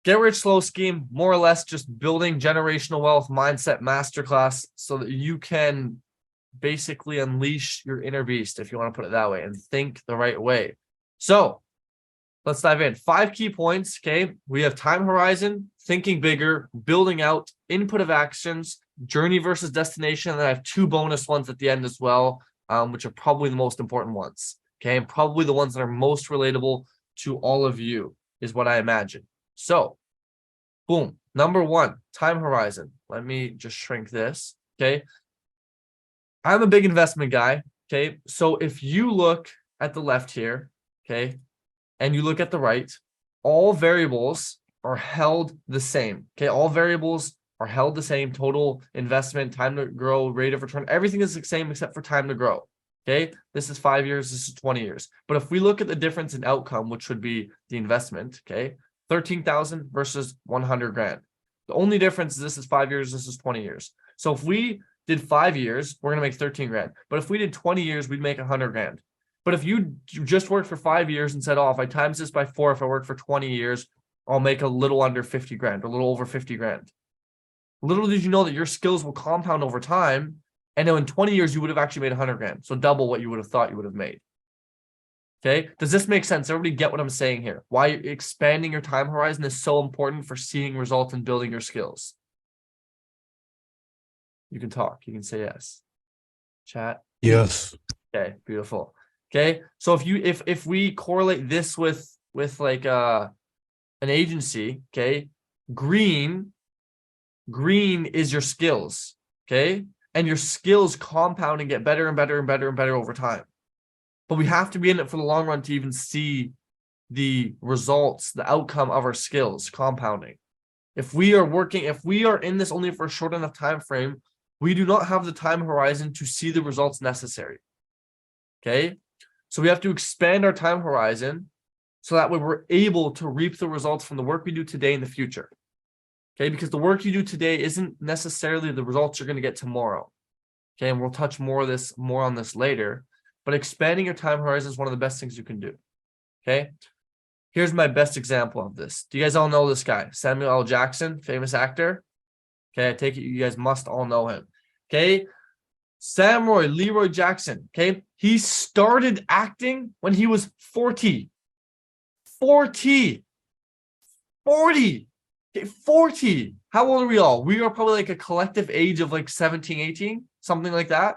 Get rich slow scheme, more or less just building generational wealth mindset masterclass so that you can basically unleash your inner beast, if you want to put it that way, and think the right way. So let's dive in. 5 key points. Okay. We have time horizon, thinking bigger, building out, input of actions, journey versus destination. And then I have 2 bonus ones at the end as well, which are probably the most important ones. Okay. And probably the ones that are most relatable to all of you is what I imagine. So, boom. Number 1, time horizon. Let me just shrink this. Okay. I'm a big investment guy. Okay. So if you look at the left here, okay, and you look at the right, all variables are held the same. Okay. All variables are held the same. Total investment, time to grow, rate of return, everything is the same except for time to grow. Okay. This is 5 years. This is 20 years. But if we look at the difference in outcome, which would be the investment, okay, 13,000 versus 100 grand. The only difference is this is 5 years. This is 20 years. So if we did 5 years, we're going to make 13 grand. But if we did 20 years, we'd make 100 grand. But if you just worked for 5 years and said, oh, if I times this by 4, if I work for 20 years, I'll make a little under 50 grand, or a little over 50 grand. Little did you know that your skills will compound over time. And then in 20 years, you would have actually made 100 grand. So double what you would have thought you would have made. Okay. Does this make sense? Everybody get what I'm saying here? Why expanding your time horizon is so important for seeing results and building your skills. You can talk. You can say yes. Chat. Yes. Okay. Beautiful. Okay. So if we correlate this with like an agency, okay, green is your skills. Okay. And your skills compound and get better and better and better and better over time. But we have to be in it for the long run to even see the results, the outcome of our skills compounding. If we are in this only for a short enough time frame, we do not have the time horizon to see the results necessary. Okay. So we have to expand our time horizon so that way we're able to reap the results from the work we do today in the future. Okay. Because the work you do today isn't necessarily the results you're going to get tomorrow. Okay. And we'll touch more on this later, but expanding your time horizon is one of the best things you can do. Okay. Here's my best example of this. Do you guys all know this guy? Samuel L. Jackson, famous actor. Okay. I take it you guys must all know him. Okay. Leroy Jackson. Okay. He started acting when he was 40. 40. Okay, 40. How old are we all? We are probably like a collective age of like 17, 18, something like that.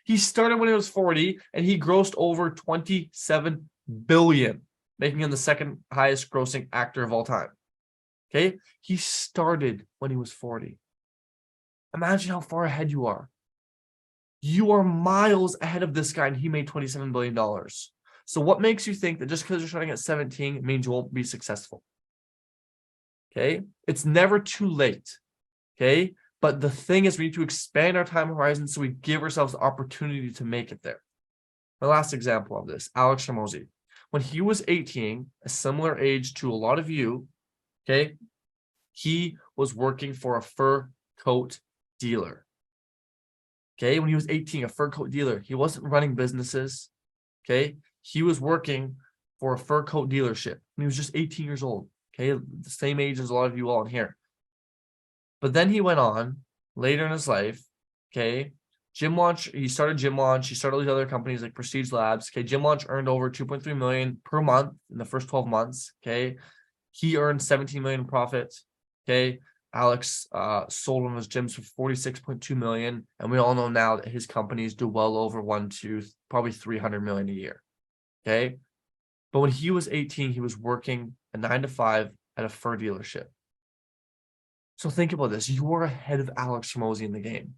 He started when he was 40 and he grossed over 27 billion, making him the second highest grossing actor of all time. Okay. He started when he was 40. Imagine how far ahead you are. You are miles ahead of this guy and he made $27 billion. So what makes you think that just because you're starting at 17 means you won't be successful? Okay. It's never too late. Okay. But the thing is, we need to expand our time horizon so we give ourselves the opportunity to make it there. My last example of this, Alex Hormozi. When he was 18, a similar age to a lot of you, okay, he was working for a fur coat dealer. Okay, when he was 18, a fur coat dealer. He wasn't running businesses. Okay, he was working for a fur coat dealership. And he was just 18 years old. Okay, the same age as a lot of you all in here. But then he went on later in his life. Okay, Gym Launch. He started Gym Launch. He started all these other companies like Prestige Labs. Okay, Gym Launch earned over 2.3 million per month in the first 12 months. Okay, he earned 17 million in profit. Okay. Alex sold one of his gyms for 46.2 million. And we all know now that his companies do well over probably 300 million a year. Okay. But when he was 18, he was working a 9 to 5 at a fur dealership. So think about this. You are ahead of Alex Hormozi in the game.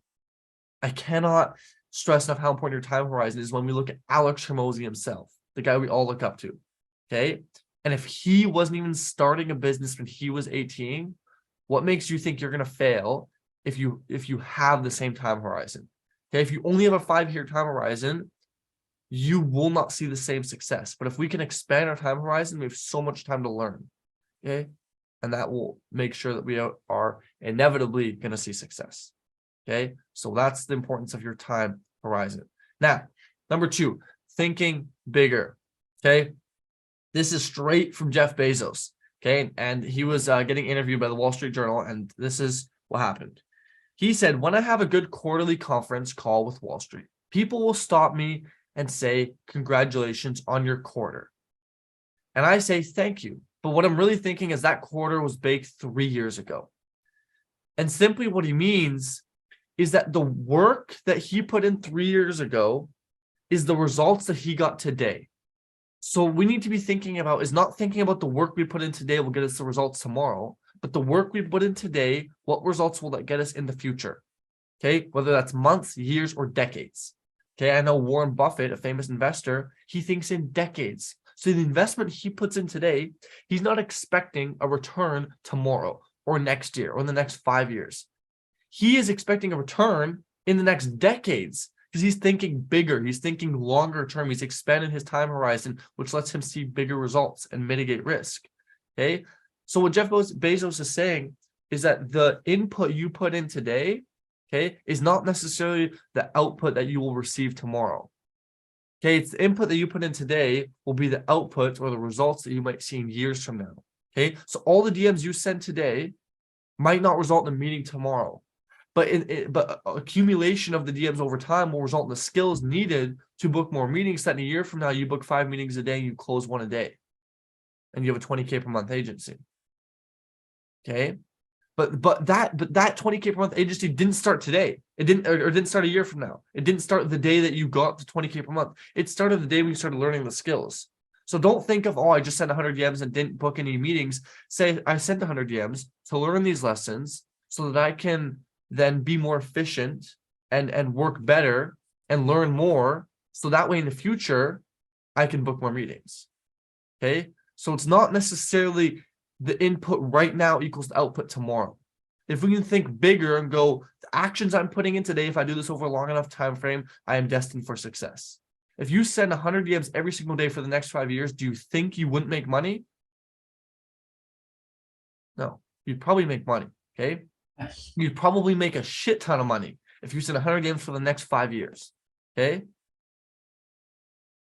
I cannot stress enough how important your time horizon is when we look at Alex Hormozi himself, the guy we all look up to. Okay. And if he wasn't even starting a business when he was 18, what makes you think you're going to fail if you have the same time horizon? Okay, if you only have a 5-year time horizon, you will not see the same success. But if we can expand our time horizon, we have so much time to learn. Okay, and that will make sure that we are inevitably going to see success. Okay, so that's the importance of your time horizon. Now, number 2, thinking bigger. Okay, this is straight from Jeff Bezos. Okay. And he was getting interviewed by the Wall Street Journal. And this is what happened. He said, when I have a good quarterly conference call with Wall Street, people will stop me and say, congratulations on your quarter. And I say, thank you. But what I'm really thinking is that quarter was baked 3 years ago. And simply what he means is that the work that he put in 3 years ago is the results that he got today. So we need to be thinking about is not thinking about the work we put in today will get us the results tomorrow, but the work we put in today, what results will that get us in the future? Okay, whether that's months, years, or decades. Okay, I know Warren Buffett, a famous investor, he thinks in decades. So the investment he puts in today, he's not expecting a return tomorrow or next year or in the next 5 years. He is expecting a return in the next decades because he's thinking bigger. He's thinking longer term. He's expanding his time horizon, which lets him see bigger results and mitigate risk. Okay, so what Jeff Bezos is saying is that the input you put in today, okay, is not necessarily the output that you will receive tomorrow. Okay, it's the input that you put in today will be the output or the results that you might see in years from now. Okay, so all the DMs you send today might not result in a meeting tomorrow, but accumulation of the DMs over time will result in the skills needed to book more meetings. That in a year from now, you book 5 meetings a day, and you close 1 a day, and you have a 20K per month agency. Okay. But that 20K per month agency didn't start today. It didn't start a year from now. It didn't start the day that you got the 20K per month. It started the day when you started learning the skills. So don't think of, oh, I just sent 100 DMs and didn't book any meetings. Say I sent 100 DMs to learn these lessons so that I can then be more efficient and work better and learn more. So that way in the future, I can book more meetings. Okay. So it's not necessarily the input right now equals the output tomorrow. If we can think bigger and go, the actions I'm putting in today, if I do this over a long enough time frame, I am destined for success. If you send 100 DMs every single day for the next 5 years, do you think you wouldn't make money? No, you'd probably make money. Okay. You'd probably make a shit ton of money if you send 100 DMs for the next 5 years. Okay.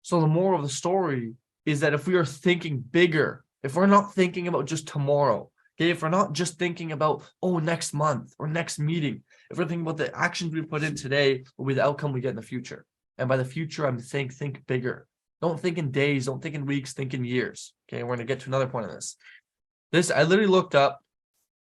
So the moral of the story is that if we are thinking bigger, if we're not thinking about just tomorrow, okay, if we're not just thinking about, oh, next month or next meeting, if we're thinking about the actions we put in today will be the outcome we get in the future. And by the future, I'm saying think bigger. Don't think in days, don't think in weeks, think in years. Okay, we're going to get to another point of this. I literally looked up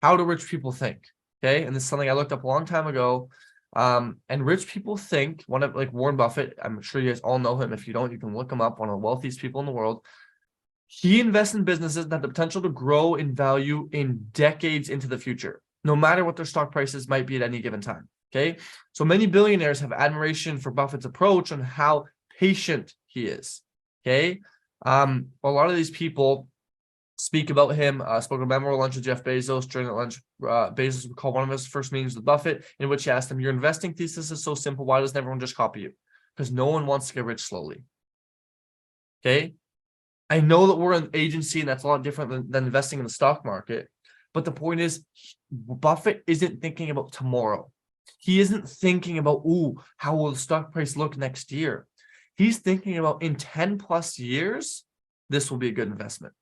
how do rich people think? Okay, and this is something I looked up a long time ago. And rich people think, one of like Warren Buffett, I'm sure you guys all know him. If you don't, you can look him up, one of the wealthiest people in the world. He invests in businesses that have the potential to grow in value in decades into the future, no matter what their stock prices might be at any given time. Okay. So many billionaires have admiration for Buffett's approach on how patient he is. Okay. A lot of these people speak about him, spoke at a memorable lunch with Jeff Bezos. During that lunch, Bezos would call one of his first meetings with Buffett, in which he asked him, your investing thesis is so simple. Why doesn't everyone just copy you? Because no one wants to get rich slowly. Okay. I know that we're an agency and that's a lot different than investing in the stock market. But the point is, Buffett isn't thinking about tomorrow. He isn't thinking about, ooh, how will the stock price look next year? He's thinking about in 10 plus years, this will be a good investment.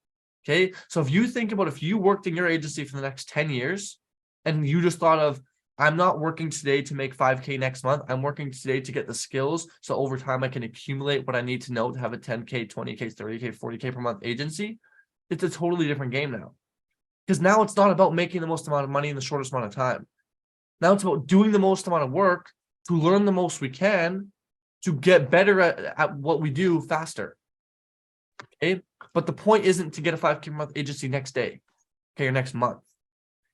Okay. So if you think about if you worked in your agency for the next 10 years and you just thought of, I'm not working today to make 5K next month. I'm working today to get the skills. So over time, I can accumulate what I need to know to have a 10K, 20K, 30K, 40K per month agency. It's a totally different game now. Because now it's not about making the most amount of money in the shortest amount of time. Now it's about doing the most amount of work to learn the most we can to get better at what we do faster. Okay. But the point isn't to get a 5K per month agency next day. Okay. Or next month.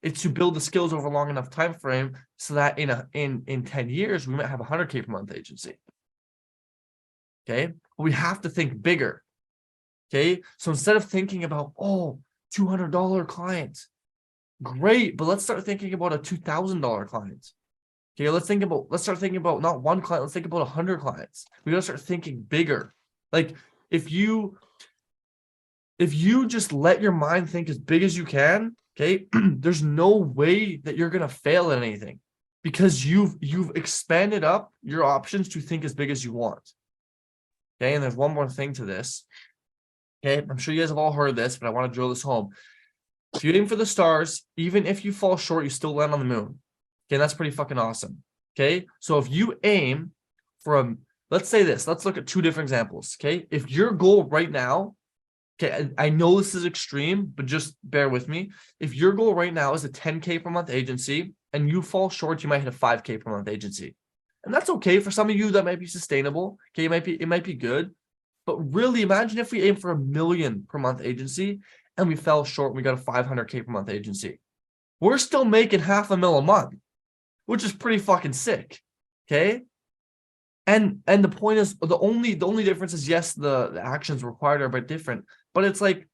It's to build the skills over a long enough time frame so that in 10 years, we might have a 100K per month agency. Okay. But we have to think bigger. Okay. So instead of thinking about, oh, $200 client, great, but let's start thinking about a $2,000 client. Okay. Let's start thinking about not one client. Let's think about 100 clients. We got to start thinking bigger. Like if you just let your mind think as big as you can, okay, there's no way that you're gonna fail at anything because you've expanded up your options to think as big as you want. Okay, and there's one more thing to this. Okay, I'm sure you guys have all heard this, but I want to drill this home. If you aim for the stars, even if you fall short, you still land on the moon. Okay, that's pretty fucking awesome. Okay, so if you aim for let's say this, let's look at two different examples. Okay, if your goal right now, okay, I know this is extreme, but just bear with me. If your goal right now is a 10K per month agency and you fall short, you might hit a 5K per month agency. And that's okay. For some of you, that might be sustainable. Okay, it might be good. But really, imagine if we aim for $1 million per month agency and we fell short and we got a 500K per month agency. We're still making $500,000 a month, which is pretty fucking sick. Okay. And the point is, the only difference is, yes, the actions required are a bit different, but it's like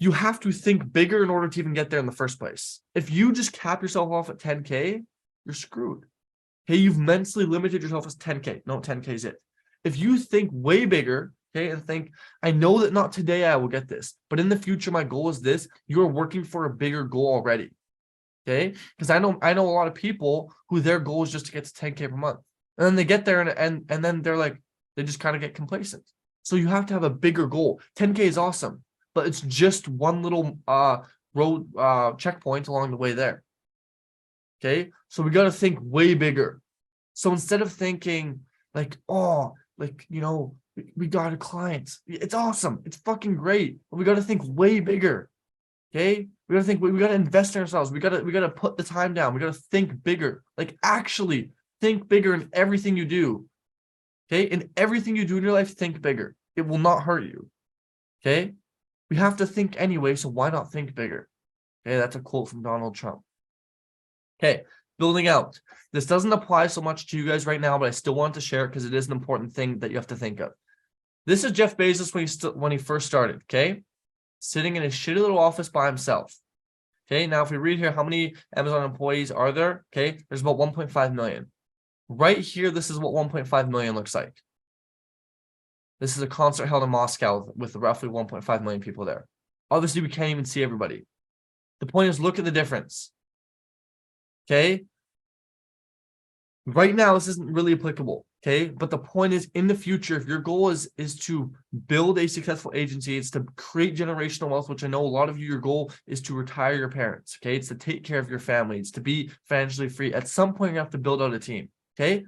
you have to think bigger in order to even get there in the first place. If you just cap yourself off at 10K, you're screwed. Hey, you've mentally limited yourself as 10K. No, 10K is it. If you think way bigger, okay, and think, I know that not today I will get this, but in the future my goal is this, you're working for a bigger goal already. Okay? Because I know a lot of people who their goal is just to get to 10K per month. And then they get there and then they're like, they just kind of get complacent. So you have to have a bigger goal. 10K is awesome, but it's just one little road checkpoint along the way there. Okay, so we got to think way bigger. So instead of thinking like, oh, like, you know, we got a client, it's awesome, it's fucking great, but we got to think way bigger. Okay, we got to think, we got to invest in ourselves. We got to put the time down. We got to think bigger. Like, actually think bigger in everything you do. Okay, in everything you do in your life, think bigger. It will not hurt you. Okay, we have to think anyway, so why not think bigger? Okay, that's a quote from Donald Trump. Okay, building out. This doesn't apply so much to you guys right now, but I still want to share it because it is an important thing that you have to think of. This is Jeff Bezos when he first started, okay? Sitting in a shitty little office by himself. Okay, now if we read here, how many Amazon employees are there? Okay, there's about 1.5 million. Right here, this is what 1.5 million looks like. This is a concert held in Moscow with roughly 1.5 million people there. Obviously, we can't even see everybody. The point is, look at the difference. Okay, right now this isn't really applicable. Okay, but the point is, in the future, if your goal is to build a successful agency, it's to create generational wealth, which I know a lot of you, your goal is to retire your parents. Okay, it's to take care of your family, it's to be financially free. At some point, you have to build out a team. Okay,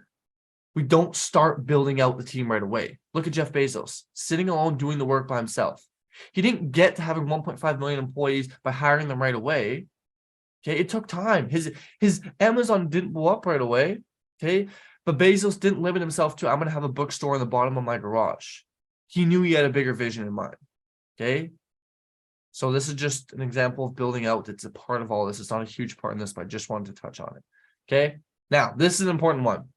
we don't start building out the team right away. Look at Jeff Bezos sitting alone doing the work by himself. He didn't get to having 1.5 million employees by hiring them right away. Okay, it took time. His Amazon didn't blow up right away. Okay, but Bezos didn't limit himself to, I'm going to have a bookstore in the bottom of my garage. He knew he had a bigger vision in mind. Okay, so this is just an example of building out. It's a part of all this. It's not a huge part in this, but I just wanted to touch on it. Okay, now this is an important one.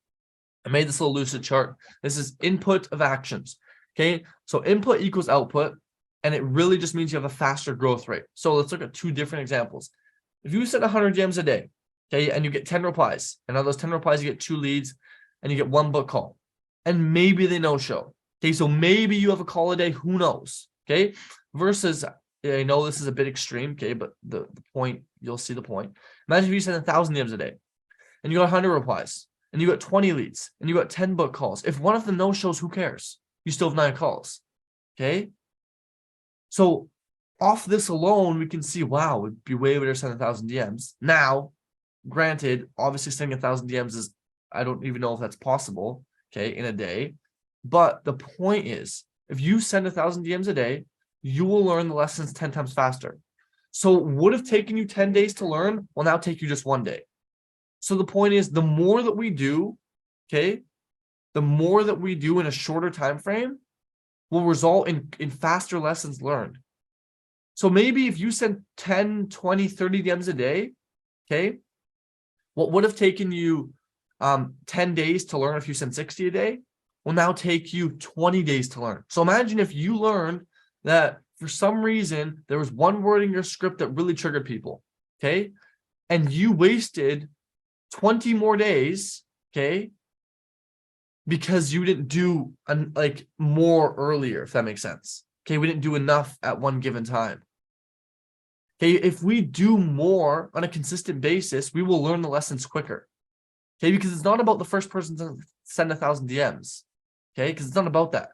I made this little lucid chart. This is input of actions. Okay, so input equals output, and it really just means you have a faster growth rate. So let's look at two different examples. If you set 100 DMs a day, okay, and you get 10 replies, and on those 10 replies, you get 2 leads, and you get 1 book call, and maybe they no-show. Okay, so maybe you have a call a day, who knows? Okay, versus, I know this is a bit extreme, okay, but the point, you'll see the point. Imagine if you send 1,000 DMs a day, and you got 100 replies, and you got 20 leads, and you got 10 book calls. If one of them no-shows, who cares? You still have 9 calls, okay? So off this alone, we can see, wow, it'd be way better to send 1,000 DMs. Now, granted, obviously sending 1,000 DMs is, I don't even know if that's possible, okay, in a day. But the point is, if you send 1,000 DMs a day, you will learn the lessons 10 times faster. So what would have taken you 10 days to learn will now take you just 1 day. So the point is, the more that we do, okay, the more that we do in a shorter time frame will result in faster lessons learned. So maybe if you send 10, 20, 30 DMs a day, okay, what would have taken you 10 days to learn if you send 60 a day will now take you 20 days to learn. So imagine if you learned that for some reason there was one word in your script that really triggered people, okay, and you wasted 20 more days, okay, because you didn't do like more earlier, if that makes sense. Okay, we didn't do enough at one given time. Okay, if we do more on a consistent basis, we will learn the lessons quicker. Okay, because it's not about the first person to send 1,000 DMs. Okay, because it's not about that.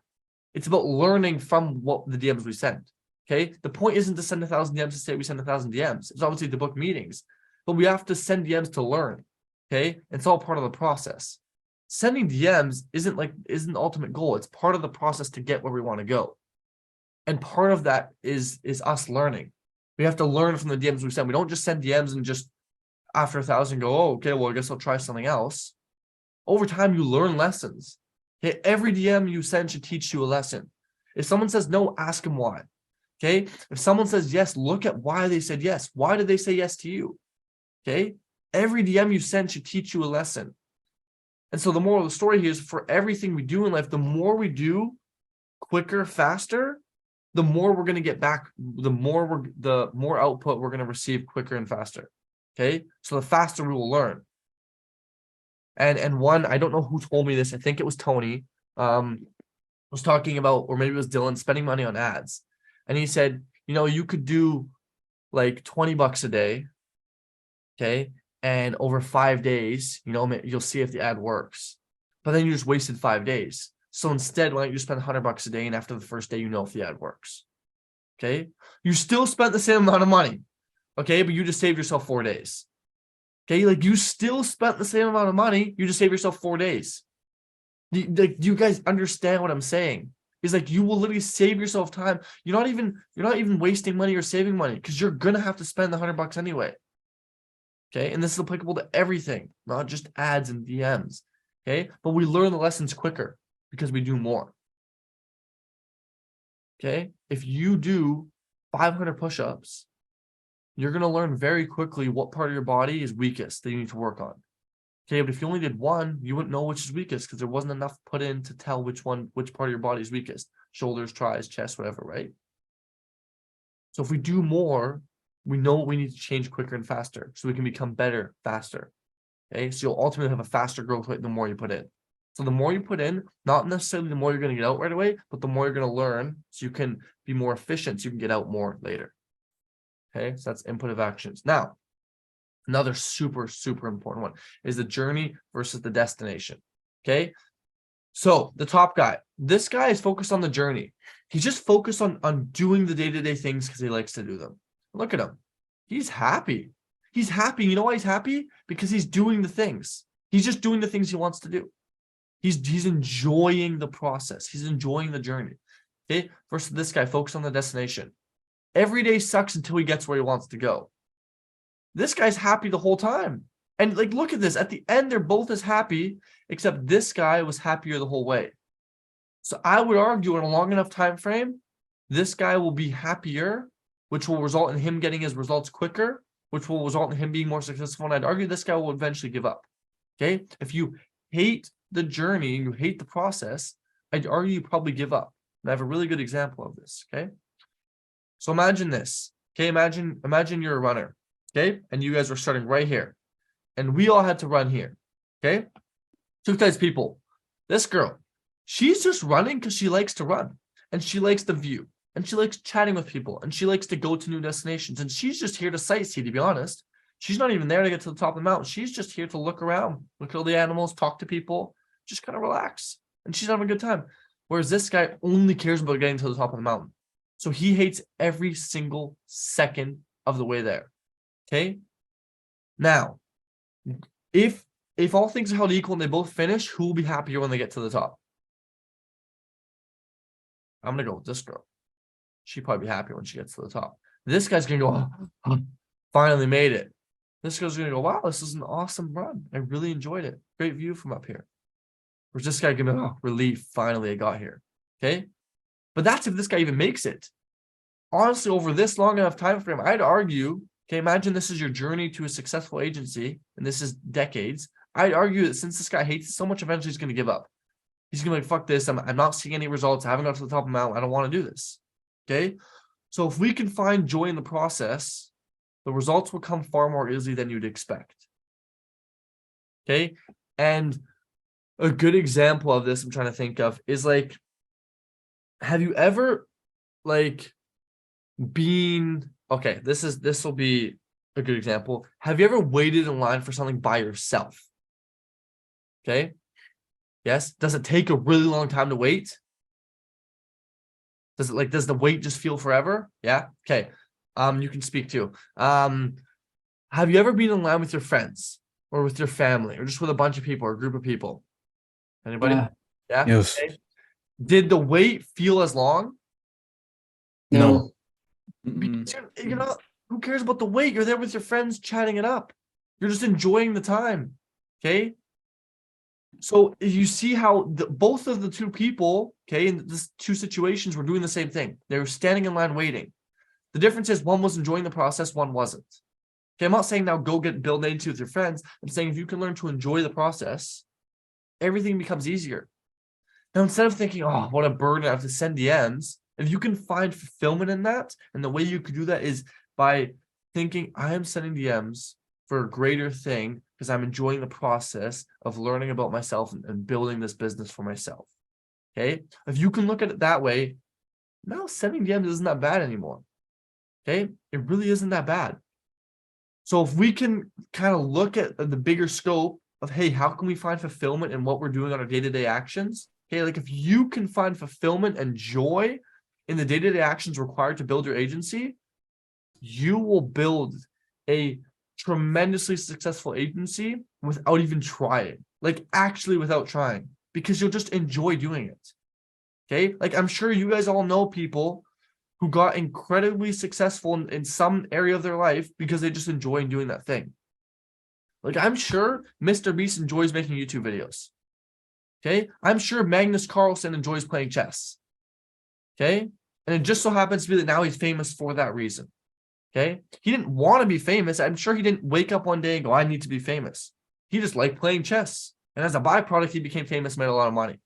It's about learning from what the DMs we send. Okay. The point isn't to send 1,000 DMs to say we send 1,000 DMs. It's obviously to book meetings, but we have to send DMs to learn. Okay. It's all part of the process. Sending DMs isn't the ultimate goal. It's part of the process to get where we want to go. And part of that is us learning. We have to learn from the DMs we send. We don't just send DMs and just after 1,000 go, oh, okay, well, I guess I'll try something else. Over time, you learn lessons. Okay, every DM you send should teach you a lesson. If someone says no, ask them why. Okay, if someone says yes, look at why they said yes. Why did they say yes to you? Okay, every DM you send should teach you a lesson. And so the moral of the story here is for everything we do in life, the more we do quicker, faster, the more we're going to get back, the more output we're going to receive quicker and faster. Okay, so the faster we will learn. And one, I don't know who told me this. I think it was Tony. Was talking about, or maybe it was Dylan, spending money on ads. And he said, you could do like $20 a day. Okay. And over 5 days, you'll see if the ad works. But then you just wasted 5 days. So instead, why don't you spend $100 a day? And after the first day, if the ad works. Okay. You still spent the same amount of money. Okay. But you just saved yourself 4 days. Okay. Like you still spent the same amount of money. You just saved yourself 4 days. Do you guys understand what I'm saying? It's like you will literally save yourself time. You're not even wasting money or saving money because you're gonna have to spend the $100 anyway. Okay, and this is applicable to everything, not just ads and DMs. Okay, but we learn the lessons quicker because we do more. Okay, if you do 500 push-ups, you're gonna learn very quickly what part of your body is weakest that you need to work on. Okay, but if you only did one, you wouldn't know which is weakest because there wasn't enough put in to tell which part of your body is weakest. Shoulders, tries, chest, whatever, right? So if we do more, we know what we need to change quicker and faster so we can become better faster. Okay, so you'll ultimately have a faster growth rate the more you put in. So the more you put in, not necessarily the more you're going to get out right away, but the more you're going to learn so you can be more efficient so you can get out more later. Okay, so that's input of actions. Now, another super, super important one is the journey versus the destination. Okay. So the top guy, this guy is focused on the journey. He's just focused on doing the day-to-day things because he likes to do them. Look at him. He's happy. He's happy. You know why he's happy? Because he's doing the things. He's just doing the things he wants to do. He's enjoying the process. He's enjoying the journey. Okay. Versus this guy focused on the destination. Every day sucks until he gets where he wants to go. This guy's happy the whole time. And like, look at this. At the end, they're both as happy, except this guy was happier the whole way. So I would argue in a long enough time frame, this guy will be happier, which will result in him getting his results quicker, which will result in him being more successful. And I'd argue this guy will eventually give up. Okay. If you hate the journey and you hate the process, I'd argue you probably give up. And I have a really good example of this. Okay. So imagine this. Okay. Imagine you're a runner. Okay. And you guys were starting right here. And we all had to run here. Okay. Two types of people. This girl, she's just running because she likes to run. And she likes the view. And she likes chatting with people. And she likes to go to new destinations. And she's just here to sightsee, to be honest. She's not even there to get to the top of the mountain. She's just here to look around, look at all the animals, talk to people, just kind of relax. And she's having a good time. Whereas this guy only cares about getting to the top of the mountain. So he hates every single second of the way there. Okay. Now, if all things are held equal and they both finish, who will be happier when they get to the top? I'm going to go with this girl. She'd probably be happy when she gets to the top. This guy's going to go, oh, finally made it. This girl's going to go, wow, this is an awesome run. I really enjoyed it. Great view from up here. Whereas this guy going to, oh, relief, finally I got here. Okay. But that's if this guy even makes it. Honestly, over this long enough time frame, I'd argue, okay, imagine this is your journey to a successful agency, and this is decades. I'd argue that since this guy hates it so much, eventually he's going to give up. He's going to be like, fuck this. I'm not seeing any results. I haven't got to the top of the mountain. I don't want to do this. Okay. So if we can find joy in the process, the results will come far more easily than you'd expect. Okay. And a good example of this I'm trying to think of is like, have you ever like been, okay, this will be a good example. Have you ever waited in line for something by yourself? Okay. Yes. Does it take a really long time to wait? Does the wait just feel forever? Yeah. Okay. You can speak too. Have you ever been in line with your friends or with your family or just with a bunch of people or a group of people? Anybody? Yeah. Yes. Okay. Did the wait feel as long? No. Because you're not, who cares about the wait? You're there with your friends chatting it up. You're just enjoying the time. Okay. So you see how both of the two people, okay, in this two situations were doing the same thing. They were standing in line waiting. The difference is one was enjoying the process, one wasn't. Okay, I'm not saying now go build into with your friends. I'm saying if you can learn to enjoy the process, everything becomes easier. Now, instead of thinking, oh, what a burden, I have to send DMs, if you can find fulfillment in that, and the way you could do that is by thinking, I am sending DMs for a greater thing because I'm enjoying the process of learning about myself and building this business for myself. Okay. If you can look at it that way, now sending DMs isn't that bad anymore. Okay. It really isn't that bad. So if we can kind of look at the bigger scope of, hey, how can we find fulfillment in what we're doing on our day-to-day actions? Okay, like if you can find fulfillment and joy in the day-to-day actions required to build your agency, you will build a tremendously successful agency without even trying, like actually without trying, because you'll just enjoy doing it. Okay, like I'm sure you guys all know people who got incredibly successful in some area of their life because they just enjoy doing that thing. Like I'm sure Mr. Beast enjoys making YouTube videos. Okay. I'm sure Magnus Carlsen enjoys playing chess. Okay. And it just so happens to be that now he's famous for that reason. Okay. He didn't want to be famous. I'm sure he didn't wake up one day and go, I need to be famous. He just liked playing chess. And as a byproduct, he became famous, made a lot of money.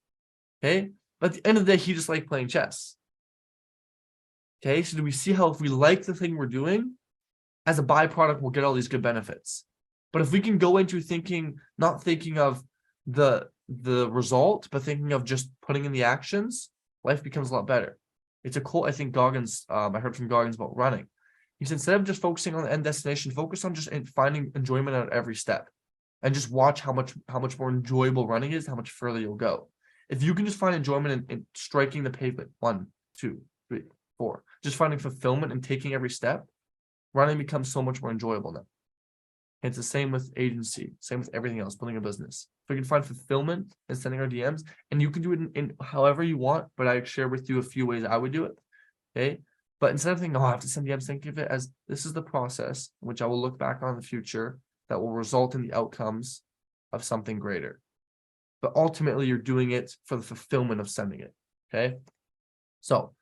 Okay. But at the end of the day, he just liked playing chess. Okay. So do we see how if we like the thing we're doing, as a byproduct, we'll get all these good benefits. But if we can go into thinking, not thinking of the result, but thinking of just putting in the actions, life becomes a lot better. It's a quote I think Goggins, I heard from Goggins about running. He said, instead of just focusing on the end destination, focus on just finding enjoyment at every step, and just watch how much more enjoyable running is, how much further you'll go. If you can just find enjoyment in striking the pavement, 1, 2, 3, 4, just finding fulfillment and taking every step, running becomes so much more enjoyable now. And it's the same with agency, same with everything else, building a business. If we can find fulfillment in sending our DMs, and you can do it in however you want, but I share with you a few ways I would do it. Okay. But instead of thinking, oh, I have to send DMs, think of it as this is the process, which I will look back on in the future that will result in the outcomes of something greater. But ultimately, you're doing it for the fulfillment of sending it. Okay. So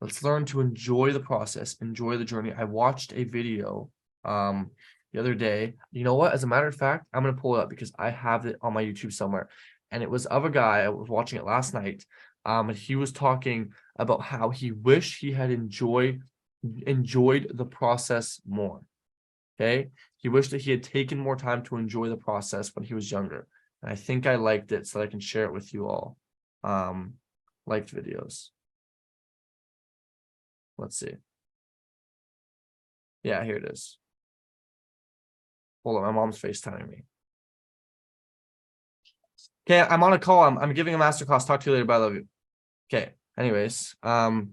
let's learn to enjoy the process, enjoy the journey. I watched a video the other day. You know what? As a matter of fact, I'm going to pull it up because I have it on my YouTube somewhere. And it was of a guy, I was watching it last night. And he was talking about how he wished he had enjoyed the process more. Okay. He wished that he had taken more time to enjoy the process when he was younger. And I think I liked it so that I can share it with you all. Liked videos. Let's see. Yeah, here it is. Hold on, my mom's FaceTiming me. Okay, I'm on a call. I'm giving a masterclass. Talk to you later. Bye. I love you. Okay. Anyways, I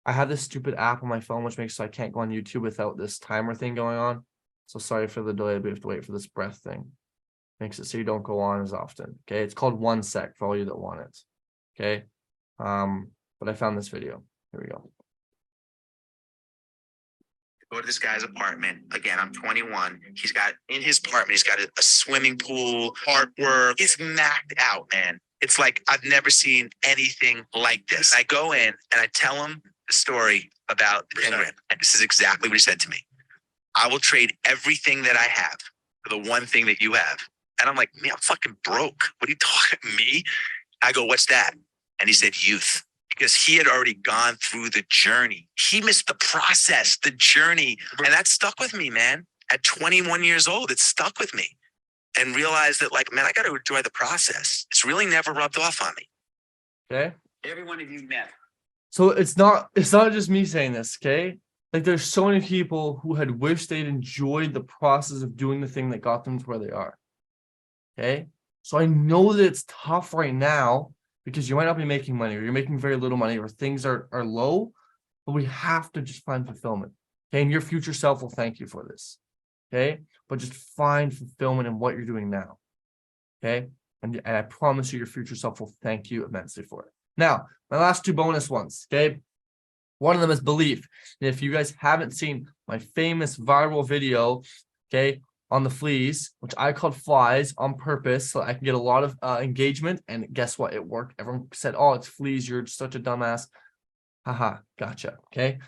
have this stupid app on my phone which makes so I can't go on YouTube without this timer thing going on. So sorry for the delay, but we have to wait for this breath thing. Makes it so you don't go on as often. Okay, it's called 1 sec for all you that want it. Okay. But I found this video. Here we go. Go to this guy's apartment. Again, I'm 21. He's got in his apartment, he's got a swimming pool, artwork. It's knocked out, man. It's like I've never seen anything like this. I go in and I tell him the story about the penguin. And this is exactly what he said to me. I will trade everything that I have for the one thing that you have. And I'm like, man, I'm fucking broke. What are you talking to me? I go, what's that? And he said, youth. Because he had already gone through the journey. He missed the process, the journey. And that stuck with me, man. At 21 years old, it stuck with me. And realized that, like, man, I got to enjoy the process. It's really never rubbed off on me. Okay. Every one of you met. So it's not just me saying this, okay? Like there's so many people who had wished they'd enjoyed the process of doing the thing that got them to where they are. Okay. So I know that it's tough right now because you might not be making money, or you're making very little money, or things are low, but we have to just find fulfillment. Okay. And your future self will thank you for this. Okay. But just find fulfillment in what you're doing now. Okay. And I promise you, your future self will thank you immensely for it. Now, my last two bonus ones. Okay. One of them is belief. And if you guys haven't seen my famous viral video, okay, on the fleas, which I called flies on purpose so I can get a lot of engagement, and guess what? It worked. Everyone said, oh, it's fleas. You're such a dumbass. Haha, gotcha. Okay.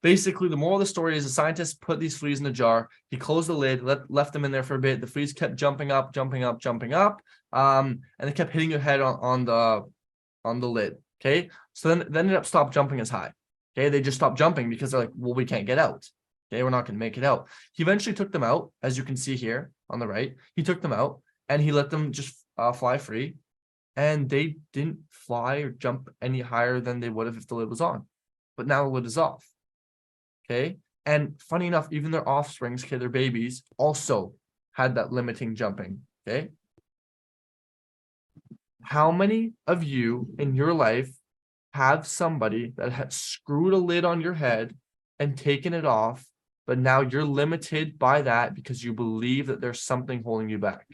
Basically, the moral of the story is a scientist put these fleas in a jar. He closed the lid, left them in there for a bit. The fleas kept jumping up, jumping up, jumping up. And they kept hitting your head on the lid. Okay. So then they ended up stopped jumping as high. Okay. They just stopped jumping because they're like, well, we can't get out. Okay. We're not going to make it out. He eventually took them out, as you can see here on the right. He took them out and he let them just fly free. And they didn't fly or jump any higher than they would have if the lid was on. But now the lid is off. Okay. And funny enough, even their offsprings, okay, their babies, also had that limiting jumping. Okay. How many of you in your life have somebody that had screwed a lid on your head and taken it off, but now you're limited by that because you believe that there's something holding you back?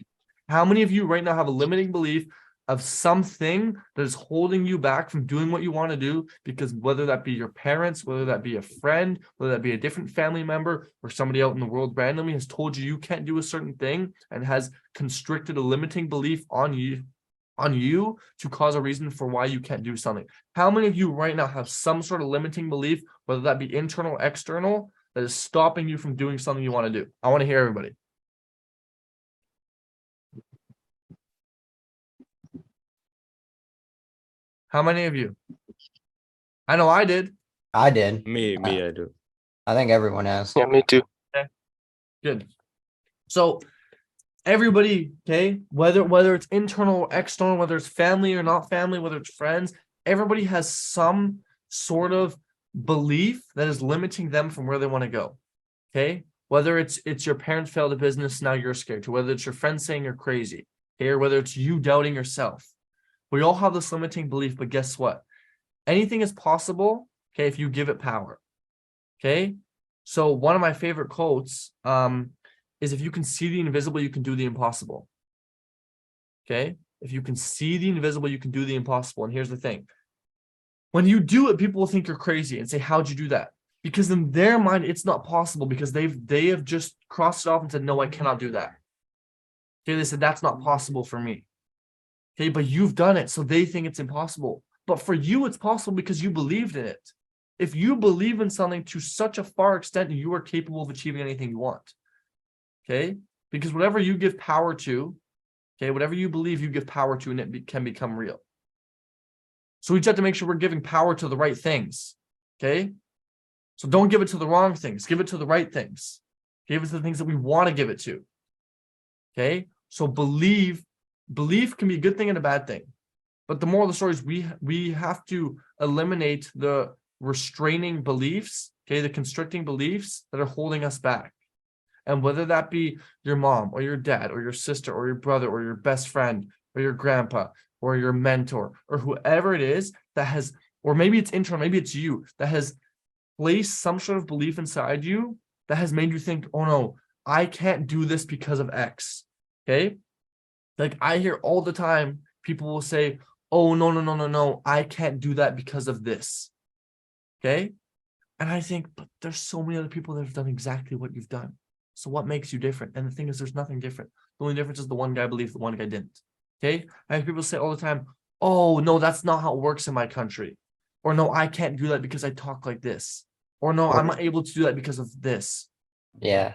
How many of you right now have a limiting belief of something that is holding you back from doing what you want to do? Because whether that be your parents, whether that be a friend, whether that be a different family member, or somebody out in the world randomly has told you can't do a certain thing and has constricted a limiting belief on you to cause a reason for why you can't do something. How many of you right now have some sort of limiting belief, whether that be internal or external, that is stopping you from doing something you want to do? I want to hear everybody. How many of you? I know I did. I did. Me, I do. I think everyone has. Yeah, me too. Good. So everybody, okay, whether it's internal or external, whether it's family or not family, whether it's friends, everybody has some sort of belief that is limiting them from where they want to go. Okay. Whether it's your parents failed a business, now you're scared to, whether it's your friends saying you're crazy, okay, or whether it's you doubting yourself. We all have this limiting belief, but guess what? Anything is possible, okay, if you give it power. Okay. So one of my favorite quotes is, if you can see the invisible, you can do the impossible. Okay. If you can see the invisible, you can do the impossible. And here's the thing. When you do it, people will think you're crazy and say, how'd you do that? Because in their mind, it's not possible, because they have just crossed it off and said, no, I cannot do that. Okay. They said, that's not possible for me. Okay. But you've done it. So they think it's impossible. But for you, it's possible because you believed in it. If you believe in something to such a far extent, you are capable of achieving anything you want. Okay. Because whatever you give power to, okay, whatever you believe, you give power to, and it can become real. So we just have to make sure we're giving power to the right things. Okay. So don't give it to the wrong things. Give it to the right things. Give it to the things that we want to give it to. Okay. So belief can be a good thing and a bad thing. But the moral of the story is we have to eliminate the restraining beliefs, okay, the constricting beliefs that are holding us back. And whether that be your mom or your dad or your sister or your brother or your best friend or your grandpa or your mentor or whoever it is that has, or maybe it's internal, maybe it's you, that has placed some sort of belief inside you that has made you think, oh no, I can't do this because of X. Okay. Like I hear all the time, people will say, oh, no, I can't do that because of this. Okay. And I think, but there's so many other people that have done exactly what you've done. So what makes you different? And the thing is, there's nothing different. The only difference is the one guy believed, the one guy didn't. Okay. I have people say all the time, oh, no, that's not how it works in my country. Or no, I can't do that because I talk like this. Or no, I'm not able to do that because of this. Yeah.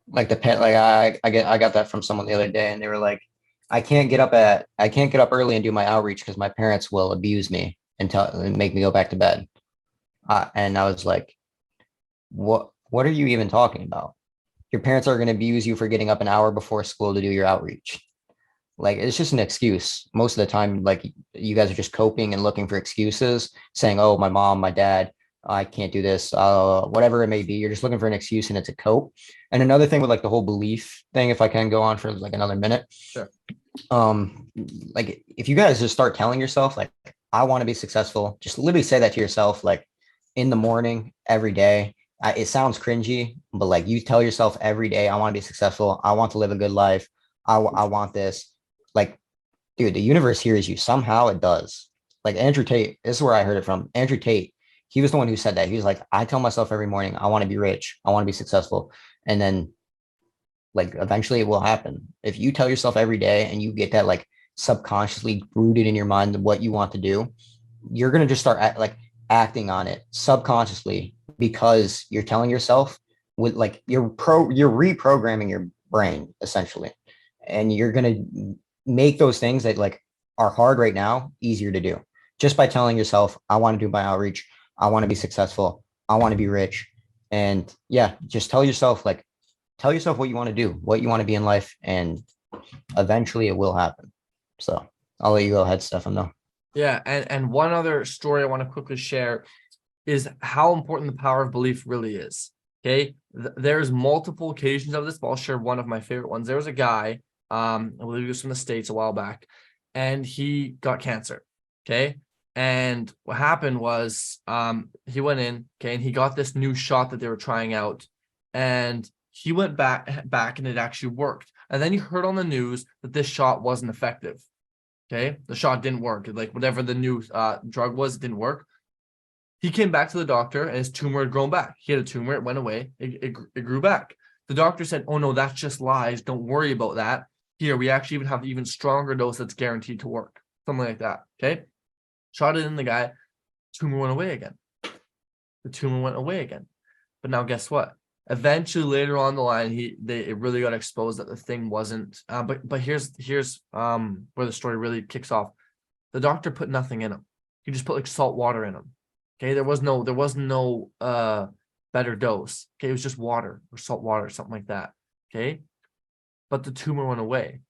Like I got that from someone the other day, and they were like, I can't get up early and do my outreach because my parents will abuse me and make me go back to bed. And I was like, what are you even talking about? Your parents are going to abuse you for getting up an hour before school to do your outreach. Like, it's just an excuse. Most of the time, like, you guys are just coping and looking for excuses, saying, oh, my mom, my dad, I can't do this, whatever it may be. You're just looking for an excuse, and it's a cope. And another thing with like the whole belief thing, if I can go on for like another minute. Sure. um like if you guys just start telling yourself like I want to be successful, just literally say that to yourself like in the morning every day. It sounds cringy, but like you tell yourself every day, I want to be successful, I want to live a good life, I want this. Like, dude, the universe hears you. Somehow it does. Like Andrew Tate, this is where I heard it from. Andrew Tate, he was the one who said that. He was like, I tell myself every morning, I want to be rich, I want to be successful. And then like eventually it will happen. If you tell yourself every day and you get that like subconsciously rooted in your mind what you want to do, you're gonna just start acting on it subconsciously because you're telling yourself with like you're reprogramming your brain essentially, and you're gonna make those things that like are hard right now easier to do just by telling yourself, I want to do my outreach, I want to be successful, I want to be rich. And yeah, just tell yourself what you want to do, what you want to be in life, and eventually it will happen. So I'll let you go ahead, Stefan, though. Yeah, and one other story I want to quickly share is how important the power of belief really is. Okay, there's multiple occasions of this, but I'll share one of my favorite ones. There was a guy, I believe he was from the States a while back, and he got cancer. Okay, and what happened was, he went in, okay, and he got this new shot that they were trying out, and he went back, and it actually worked. And then he heard on the news that this shot wasn't effective. Okay, the shot didn't work. Like whatever the new drug was, it didn't work. He came back to the doctor and his tumor had grown back. He had a tumor, it went away, it grew back. The doctor said, oh no, that's just lies. Don't worry about that. Here, we actually even have even stronger dose that's guaranteed to work. Something like that. Okay. Shot it in the guy, tumor went away again. The tumor went away again. But now guess what? Eventually later on the line, it really got exposed that the thing wasn't. But here's where the story really kicks off. The doctor put nothing in him. He just put like salt water in him. Okay, there was no better dose. Okay, it was just water or salt water, something like that. Okay, but the tumor went away.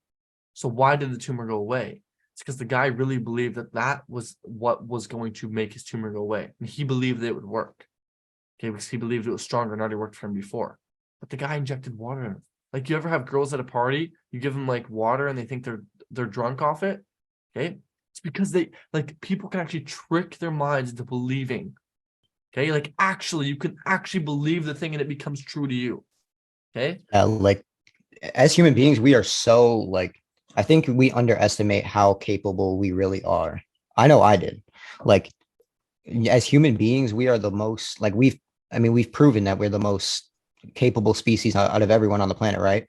So why did the tumor go away? It's because the guy really believed that that was what was going to make his tumor go away, and he believed that it would work. Okay, because he believed it was stronger and already worked for him before. But the guy injected water in him. Like, you ever have girls at a party, you give them like water and they think they're drunk off it? Okay. It's because people can actually trick their minds into believing. Okay, like actually, you can actually believe the thing and it becomes true to you. Okay. Like as human beings, we are so like, I think we underestimate how capable we really are. I know I did. Like as human beings, we are the most like we've proven that we're the most capable species out of everyone on the planet, right?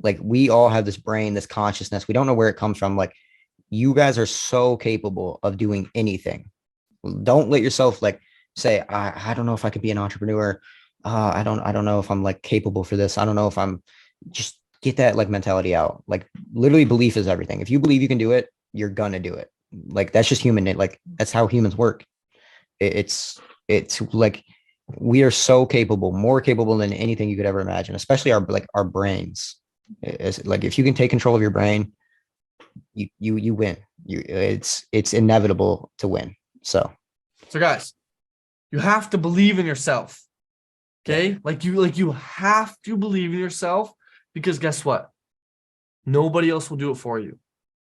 Like we all have this brain, this consciousness. We don't know where it comes from. Like you guys are so capable of doing anything. Don't let yourself like say, I don't know if I could be an entrepreneur. I don't know if I'm like capable for this. I don't know if I'm just get that like mentality out. Like literally belief is everything. If you believe you can do it, you're gonna do it. Like that's just human. Like that's how humans work. It's like we are so capable, more capable than anything you could ever imagine, especially our brains. It's like if you can take control of your brain, you win. It's inevitable to win. So guys, you have to believe in yourself. Okay, yeah. like you have to believe in yourself, because guess what? Nobody else will do it for you.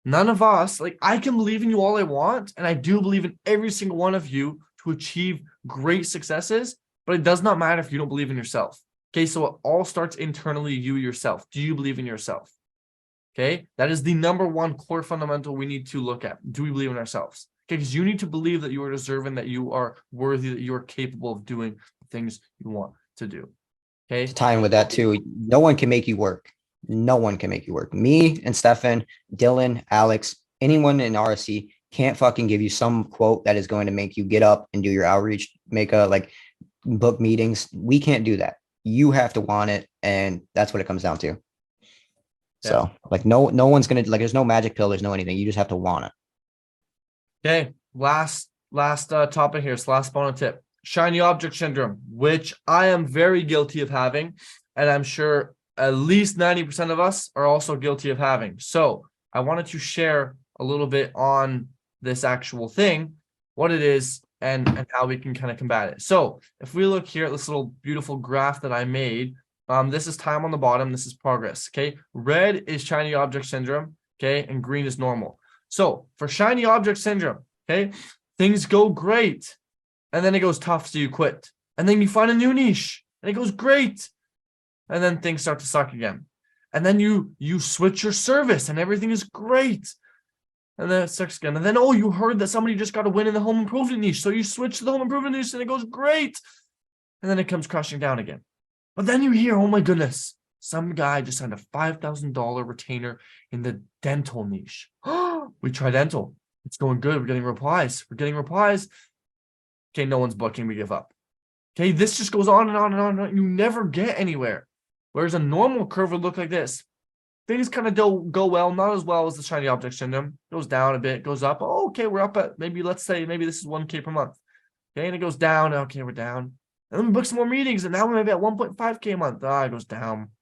None of us, like I can believe in you all I want, and I do believe in every single one of you to achieve great successes, but it does not matter if you don't believe in yourself. Okay, so it all starts internally, you yourself. Do you believe in yourself? Okay, that is the number one core fundamental we need to look at. Do we believe in ourselves? Okay, because you need to believe that you are deserving, that you are worthy, that you are capable of doing the things you want to do. Okay, Tying with that too, no one can make you work. No one can make you work. Me and Stefan, Dylan, Alex, anyone in RSC can't fucking give you some quote that is going to make you get up and do your outreach, make a like book meetings. We can't do that. You have to want it, and that's what it comes down to. Yeah. So like no one's gonna like there's no magic pill, there's no anything. You just have to want it. Okay, last topic here. So last bonus tip: shiny object syndrome, which I am very guilty of having, and I'm sure at least 90% of us are also guilty of having. So I wanted to share a little bit on this actual thing, what it is, and how we can kind of combat it. So if we look here at this little beautiful graph that I made, this is time on the bottom, this is progress. Okay, red is shiny object syndrome, Okay. And green is normal. So for shiny object syndrome, okay, things go great. And then it goes tough, so you quit. And then you find a new niche and it goes great. And then things start to suck again. And then you switch your service and everything is great. And then it sucks again. And then, oh, you heard that somebody just got a win in the home improvement niche. So you switch to the home improvement niche and it goes great. And then it comes crashing down again. But then you hear, oh my goodness, some guy just signed a $5,000 retainer in the dental niche. We try dental. It's going good. We're getting replies. Okay, no one's booking. We give up. Okay, this just goes on and on and on and on. You never get anywhere. Whereas a normal curve would look like this. Things kind of don't go well, not as well as the shiny object syndrome. Goes down a bit, goes up. Oh, okay, we're up at let's say this is 1K per month. Okay, and it goes down. Okay, we're down. And then we book some more meetings, and now we're maybe at 1.5K a month. It goes down.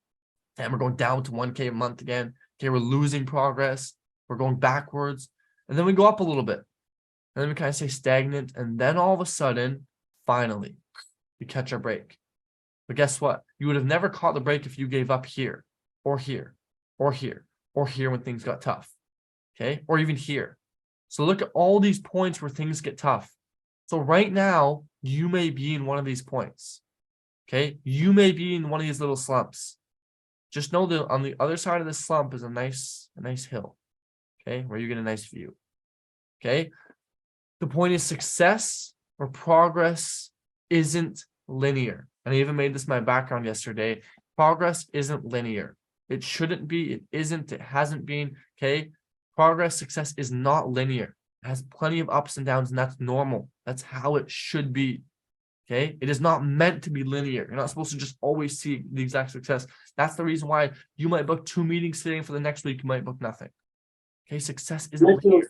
And we're going down to 1K a month again. Okay, we're losing progress. We're going backwards. And then we go up a little bit. And then we kind of stay stagnant. And then all of a sudden, finally, we catch our break. But guess what? You would have never caught the break if you gave up here, or here, or here, or here when things got tough. Okay, or even here. So look at all these points where things get tough. So right now, you may be in one of these points. Okay, you may be in one of these little slumps. Just know that on the other side of this slump is a nice hill. Okay, where you get a nice view. Okay, the point is success or progress isn't linear. And I even made this my background yesterday. Progress isn't linear. It shouldn't be. It isn't. It hasn't been. Okay, progress, success is not linear. It has plenty of ups and downs, and that's normal. That's how it should be. Okay, it is not meant to be linear. You're not supposed to just always see the exact success. That's the reason why you might book 2 meetings today, and for the next week you might book nothing. Okay, success isn't linear.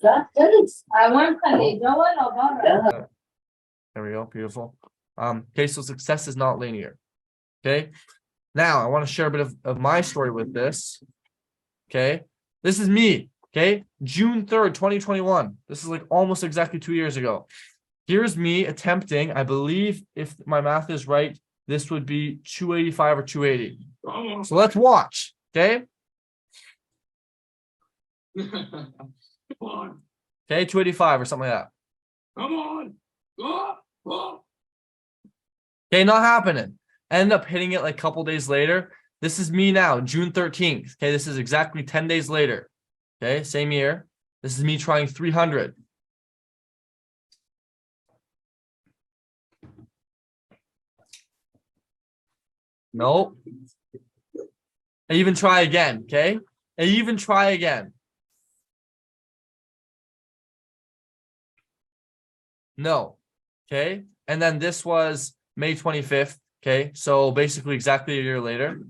There we go, beautiful. Okay, so success is not linear. Okay, now I want to share a bit of my story with this. Okay, this is me. Okay, June 3rd, 2021. This is like almost exactly 2 years ago. Here's me attempting, I believe if my math is right, this would be 285 or 280. So let's watch, okay? Come on. Okay, 285 or something like that. Come on. Go. Okay, not happening. End up hitting it like a couple days later. This is me now, June 13th. Okay, this is exactly 10 days later. Okay, same year. This is me trying 300. No. I even try again, okay? I even try again. No. Okay. And then this was May 25th. Okay. So basically exactly a year later.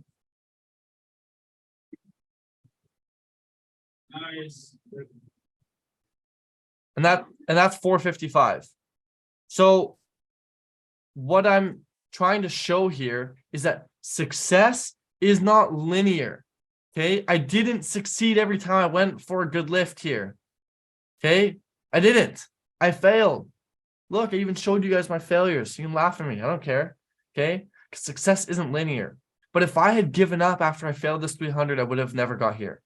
Nice. And that's 455. So what I'm trying to show here is that success is not linear. Okay. I didn't succeed every time I went for a good lift here. Okay. I didn't. I failed. Look, I even showed you guys my failures. You can laugh at me. I don't care. Okay. Because success isn't linear. But if I had given up after I failed this 300, I would have never got here.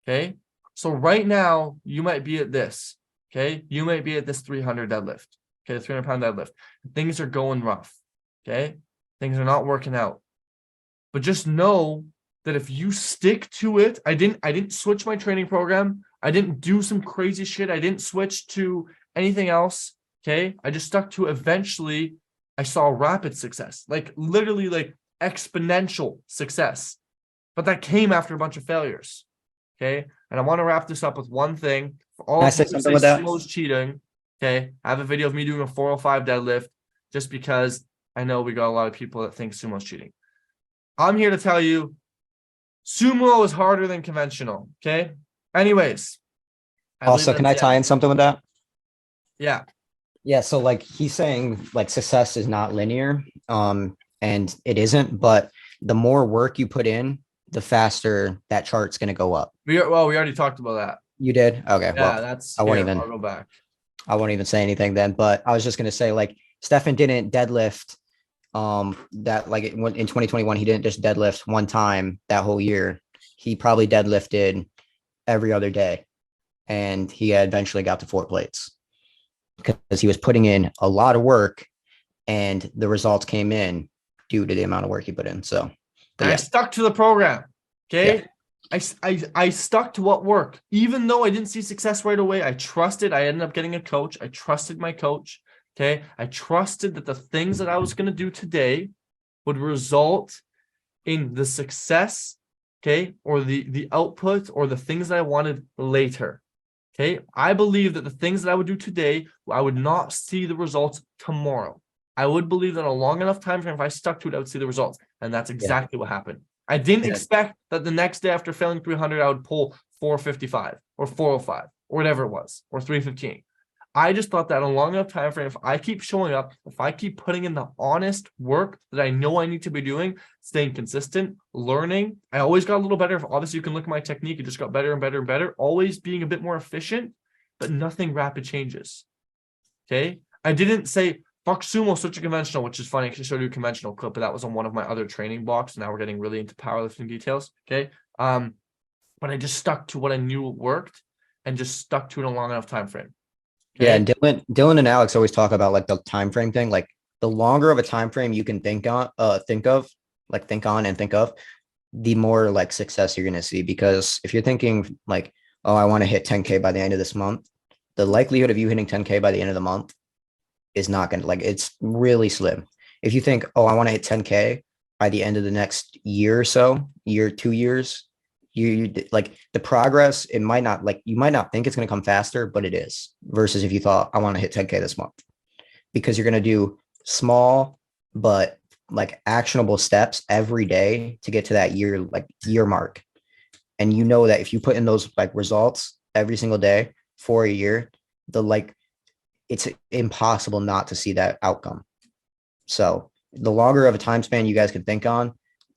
Okay. So right now, you might be at this. Okay. You might be at this 300 deadlift. Okay. The 300-pound deadlift. Things are going rough. Okay. Things are not working out. But just know that if you stick to it, I didn't switch my training program. I didn't do some crazy shit. I didn't switch to anything else. Okay. I just stuck to eventually I saw rapid success, like literally like exponential success. But that came after a bunch of failures. Okay. And I want to wrap this up with one thing. For all of you who say sumo's cheating, okay, I have a video of me doing a 405 deadlift just because I know we got a lot of people that think sumo's cheating. I'm here to tell you sumo is harder than conventional. Okay. Anyways. Also, can I tie in something with that? Yeah. Yeah. So like he's saying like success is not linear. And it isn't, but the more work you put in, the faster that chart's going to go up. We already talked about that. You did? Okay. Yeah, well, that's I won't I'll even go back. I won't even say anything then, but I was just going to say like Stefan didn't deadlift that like in 2021, he didn't just deadlift one time that whole year. He probably deadlifted every other day. And he had eventually got to 4 plates because he was putting in a lot of work and the results came in due to the amount of work he put in. So, but And I yeah, stuck to the program. Okay. Yeah. I stuck to what worked. Even though I didn't see success right away, I trusted. I ended up getting a coach. I trusted my coach. Okay. I trusted that the things that I was going to do today would result in the success, okay, or the output or the things that I wanted later. Okay. I believe that the things that I would do today, I would not see the results tomorrow. I would believe that in a long enough time frame, if I stuck to it, I would see the results. And that's exactly what happened. I didn't Yeah. expect that the next day after failing 300, I would pull 455 or 405 or whatever it was, or 315. I just thought that in a long enough time frame, if I keep showing up, if I keep putting in the honest work that I know I need to be doing, staying consistent, learning, I always got a little better. Obviously, you can look at my technique. It just got better and better and better, always being a bit more efficient, but nothing rapid changes. Okay. I didn't say, fuck sumo, switch to conventional, which is funny because I showed you a conventional clip, but that was on one of my other training blocks. Now we're getting really into powerlifting details. Okay. But I just stuck to what I knew worked and just stuck to it in a long enough time frame. Okay? Yeah, and Dylan and Alex always talk about like the time frame thing. Like the longer of a time frame you can think on and think of, the more like success you're gonna see. Because if you're thinking like, oh, I want to hit 10K by the end of this month, the likelihood of you hitting 10K by the end of the month is not gonna, like, it's really slim. If you think, oh, I want to hit 10K by the end of the next year or so, 2 years, you like the progress, it might not, like, you might not think it's going to come faster, but it is, versus if you thought, I want to hit 10K this month, because you're going to do small but like actionable steps every day to get to that year mark. And you know that if you put in those like results every single day for a year, it's impossible not to see that outcome. So the longer of a time span you guys can think on,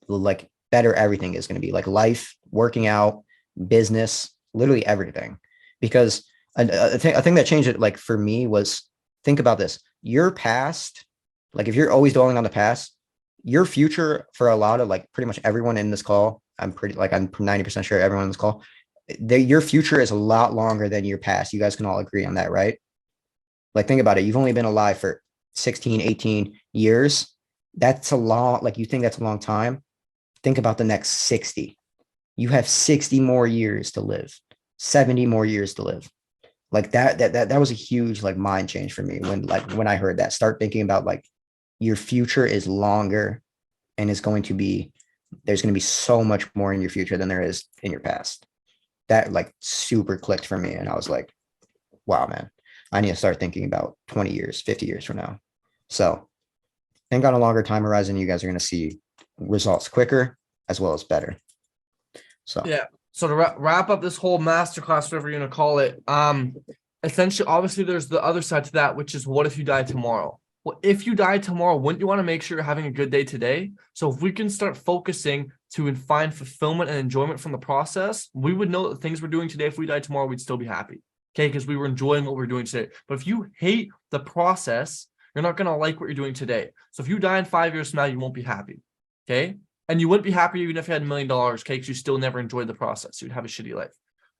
like better everything is going to be, like life, working out, business, literally everything. Because a thing that changed it, like for me, was, think about this: your past, like if you're always dwelling on the past, your future, for a lot of, like, pretty much everyone in this call, I'm 90% sure everyone in this call, your future is a lot longer than your past. You guys can all agree on that, right? Like, think about it. You've only been alive for 16, 18 years. That's a long, like, you think that's a long time. Think about the next 60. You have 60 more years to live, 70 more years to live. Like that was a huge, like, mind change for me when I heard that. Start thinking about, like, your future is longer, and there's going to be so much more in your future than there is in your past. That, like, super clicked for me. And I was like, wow, man, I need to start thinking about 20 years, 50 years from now. So think on a longer time horizon. You guys are going to see results quicker as well as better. So yeah. So to wrap up this whole masterclass, whatever you're going to call it, essentially, obviously, there's the other side to that, which is, what if you die tomorrow? Well, if you die tomorrow, wouldn't you want to make sure you're having a good day today? So if we can start focusing to find fulfillment and enjoyment from the process, we would know that the things we're doing today, if we died tomorrow, we'd still be happy. Okay, because we were enjoying what we're doing today. But if you hate the process, you're not going to like what you're doing today. So if you die in 5 years from now, you won't be happy. Okay. And you wouldn't be happy even if you had $1 million, okay, because you still never enjoyed the process. You'd have a shitty life.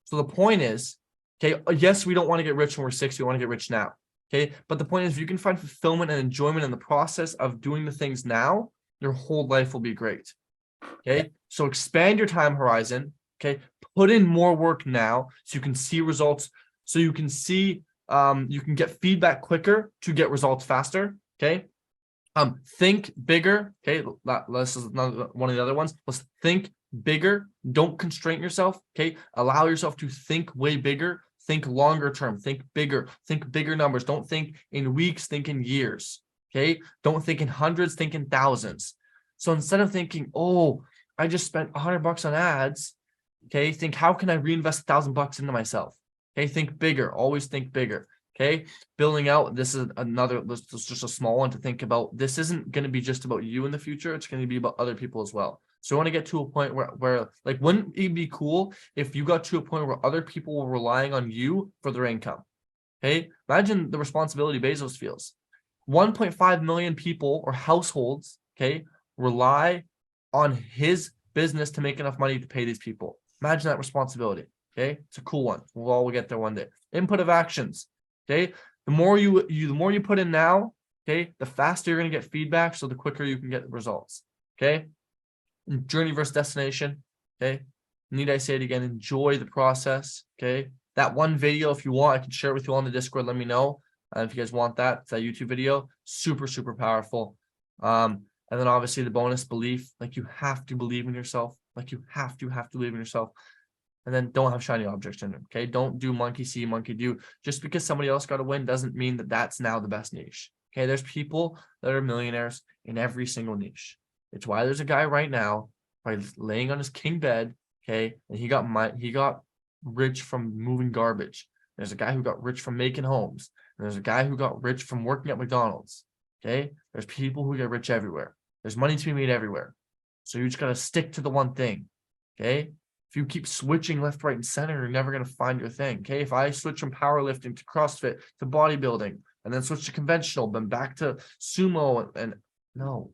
So the point is, okay, yes, we don't want to get rich when we're 60. We want to get rich now. Okay. But the point is, if you can find fulfillment and enjoyment in the process of doing the things now, your whole life will be great. Okay. So expand your time horizon. Okay. Put in more work now so you can see results. So you can see, you can get feedback quicker to get results faster. Okay. Think bigger. Okay. This is another one of the other ones. Let's think bigger. Don't constrain yourself. Okay. Allow yourself to think way bigger. Think longer term. Think bigger numbers. Don't think in weeks, think in years. Okay. Don't think in hundreds, think in thousands. So instead of thinking, oh, I just spent $100 on ads. Okay. Think, how can I reinvest $1,000 into myself? Okay. Think bigger. Always think bigger. Okay. Building out. This is just a small one to think about. This isn't going to be just about you in the future. It's going to be about other people as well. So I want to get to a point where like, wouldn't it be cool if you got to a point where other people were relying on you for their income? Okay. Imagine the responsibility Bezos feels. 1.5 million people or households, okay, rely on his business to make enough money to pay these people. Imagine that responsibility. Okay, it's a cool one. We'll all get there one day. Input of actions. Okay, the more you put in now, okay, the faster you're gonna get feedback, so the quicker you can get results. Okay, and journey versus destination. Okay, need I say it again? Enjoy the process. Okay, that one video, if you want, I can share it with you on the Discord. Let me know if you guys want that. It's that YouTube video, super powerful. And then obviously the bonus belief, like you have to believe in yourself. Like you have to believe in yourself. And then don't have shiny objects in them. Okay, don't do monkey see, monkey do. Just because somebody else got a win doesn't mean that that's now the best niche. Okay, there's people that are millionaires in every single niche. It's why there's a guy right now, by laying on his king bed. Okay, and he got rich from moving garbage. There's a guy who got rich from making homes. And there's a guy who got rich from working at McDonald's. Okay, there's people who get rich everywhere. There's money to be made everywhere. So you just gotta stick to the one thing. Okay. If you keep switching left, right, and center, you're never going to find your thing. Okay. If I switch from powerlifting to CrossFit to bodybuilding and then switch to conventional, then back to sumo, and no,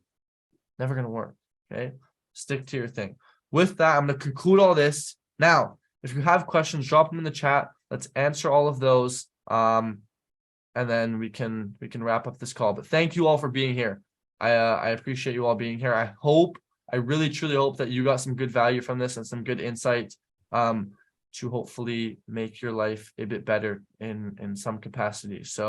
never going to work. Okay. Stick to your thing. With that, I'm going to conclude all this. Now, if you have questions, drop them in the chat. Let's answer all of those. And then we can wrap up this call. But thank you all for being here. I appreciate you all being here. I really truly hope that you got some good value from this and some good insight to hopefully make your life a bit better in some capacity. So